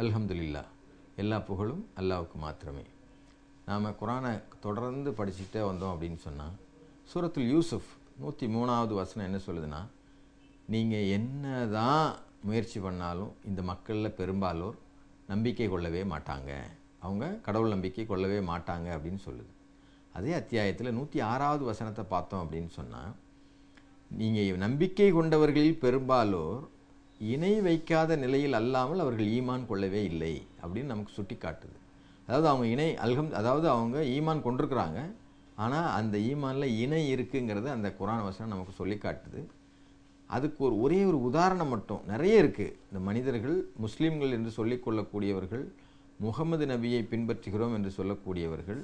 அல்ஹம்துலில்லாஹ், எல்லா புகழும் அல்லாஹ்வுக்கு மாத்திரமே. நாம் குரானை தொடர்ந்து படிச்சுட்டே வந்தோம் அப்படின்னு சொன்னால், சூரத்துல் யூசுஃப் 103வது வசனம் என்ன சொல்லுதுன்னா, நீங்கள் என்ன தான் முயற்சி பண்ணாலும் இந்த மக்களில் பெரும்பாலோர் நம்பிக்கை கொள்ளவே மாட்டாங்க, அவங்க கடவுள் நம்பிக்கை கொள்ளவே மாட்டாங்க அப்படின்னு சொல்லுது. அதே அத்தியாயத்தில் 106வது வசனத்தை பார்த்தோம் அப்படின்னு சொன்னால், நீங்கள் நம்பிக்கை கொண்டவர்களில் பெரும்பாலோர் இணை வைக்காத நிலையில் அல்லாமல் அவர்கள் ஈமான் கொள்ளவே இல்லை அப்படின்னு நமக்கு சுட்டி காட்டுது. அதாவது அவங்க அதாவது அவங்க ஈமான் கொண்டிருக்கிறாங்க, ஆனால் அந்த ஈமானில் இணை இருக்குங்கிறது அந்த குரான் வசனம் நமக்கு சொல்லி காட்டுது. அதுக்கு ஒரே ஒரு உதாரணம் மட்டும், நிறைய இருக்குது. இந்த மனிதர்கள் முஸ்லீம்கள் என்று சொல்லிக்கொள்ளக்கூடியவர்கள், முகமது நபியை பின்பற்றுகிறோம் என்று சொல்லக்கூடியவர்கள்,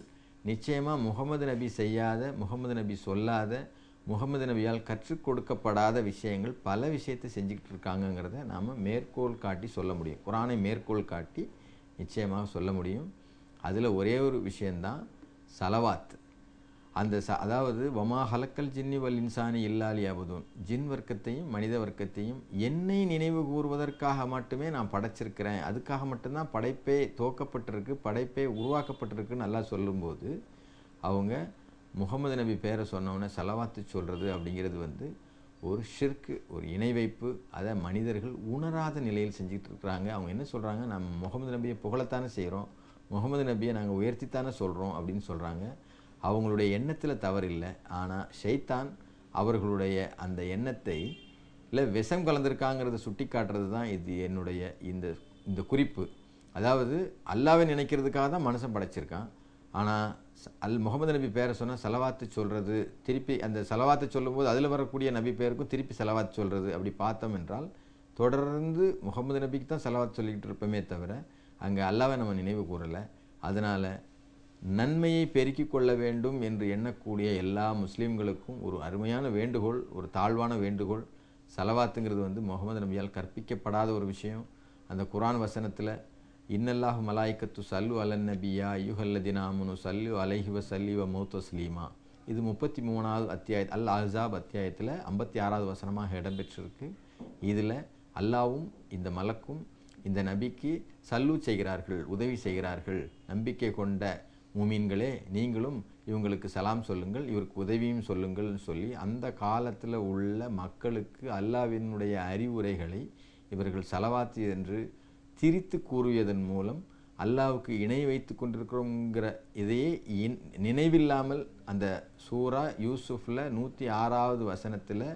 நிச்சயமாக முகமது நபி செய்யாத, முகமது நபி சொல்லாத, முகமது நபியால் கற்றுக் கொடுக்கப்படாத விஷயங்கள் பல விஷயத்தை செஞ்சுக்கிட்டு இருக்காங்கங்கிறத நாம் மேற்கோள் காட்டி சொல்ல முடியும். குரானை மேற்கோள் காட்டி நிச்சயமாக சொல்ல முடியும். அதில் ஒரே ஒரு விஷயந்தான் சலவாத். அதாவது வமா ஹலக்கல் ஜின்னி வல் இன்சானி இல்லாலி அபுதூன், ஜின் வர்க்கத்தையும் மனித வர்க்கத்தையும் என்னை நினைவு கூறுவதற்காக மட்டுமே நான் படைச்சிருக்கிறேன், அதுக்காக மட்டும்தான் படைப்பே துவக்கப்பட்டிருக்கு, படைப்பே உருவாக்கப்பட்டிருக்குன்னு நல்லா சொல்லும்போது, அவங்க முகமது நபி பேரை சொன்னோன்னே சலவாத்து சொல்கிறது அப்படிங்கிறது ஒரு ஷிர்க்கு, ஒரு இணை வைப்பு. அதை மனிதர்கள் உணராத நிலையில் செஞ்சுக்கிட்டு இருக்கிறாங்க. அவங்க என்ன சொல்கிறாங்க, நம்ம முகமது நபியை புகழத்தானே செய்கிறோம், முகமது நபியை நாங்கள் உயர்த்தித்தானே சொல்கிறோம் அப்படின்னு சொல்கிறாங்க. அவங்களுடைய எண்ணத்தில் தவறில்லை, ஆனால் ஷைத்தான் அவர்களுடைய அந்த எண்ணத்தை இல்லை விஷம் கலந்திருக்காங்கிறத சுட்டி காட்டுறது தான் இது என்னுடைய இந்த குறிப்பு. அதாவது அல்லாவை நினைக்கிறதுக்காக தான் மனுஷன் படைச்சிருக்கான், ஆனால் முகமது நபி பேரை சொன்னால் செலவாத்து சொல்கிறது, திருப்பி அந்த செலவாத்து சொல்லும்போது அதில் வரக்கூடிய நபி பேருக்கும் திருப்பி செலவாத்து சொல்கிறது. அப்படி பார்த்தோம் என்றால் தொடர்ந்து முகமது நபிக்கு தான் செலவாத்து சொல்லிக்கிட்டு இருப்போமே தவிர அங்கே அல்லாவை நம்ம நினைவு கூறலை. அதனால் நன்மையை பெருக்கிக் கொள்ள வேண்டும் என்று எண்ணக்கூடிய எல்லா முஸ்லீம்களுக்கும் ஒரு அருமையான வேண்டுகோள், ஒரு தாழ்வான வேண்டுகோள். செலவாத்துங்கிறது முகமது நபியால் கற்பிக்கப்படாத ஒரு விஷயம். அந்த குரான் வசனத்தில் இன்னல்லாஹு மலாய்க்கத்து சல்லு அலன் நபியா ஐயுஹல்லதின ஆமனு சல்லு அலைஹி வஸல்லி வ மௌத்தஸ்லீமா, இது 33வது அத்தியாயம் அல் அஹ்ஸாப் அத்தியாயத்தில் 56வது வசனமாக இடம்பெற்றிருக்கு. இதில் அல்லாவும் இந்த மலக்கும் இந்த நபிக்கு சல்லு செய்கிறார்கள், உதவி செய்கிறார்கள். நம்பிக்கை கொண்ட மூமீன்களே, நீங்களும் இவங்களுக்கு சலாம் சொல்லுங்கள், இவருக்கு உதவியும் சொல்லுங்கள்னு சொல்லி அந்த காலத்தில் உள்ள மக்களுக்கு அல்லாவினுடைய அறிவுரைகளை இவர்கள் சலவாத்து என்று திரித்து கூறுவதன் மூலம் அல்லாவுக்கு இணை வைத்து கொண்டிருக்கிறோங்கிற இதையே நினைவில்லாமல் அந்த சூரா யூசுஃபில் 106வது வசனத்தில்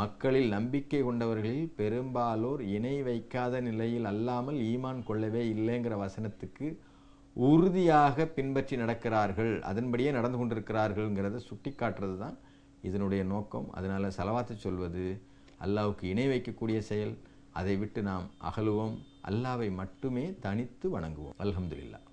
மக்களில் நம்பிக்கை கொண்டவர்களில் பெரும்பாலோர் இணை வைக்காத நிலையில் அல்லாமல் ஈமான் கொள்ளவே இல்லைங்கிற வசனத்துக்கு உறுதியாக பின்பற்றி நடக்கிறார்கள், அதன்படியே நடந்து கொண்டிருக்கிறார்கள்ங்கிறத சுட்டி காட்டுறது தான் இதனுடைய நோக்கம். அதனால் செலவாத்து சொல்வது அல்லாவுக்கு இணை வைக்கக்கூடிய செயல், அதை விட்டு நாம் அகலுவோம், அல்லாவை மட்டுமே தனித்து வணங்குவோம். அல்ஹம்துலில்லாஹ்.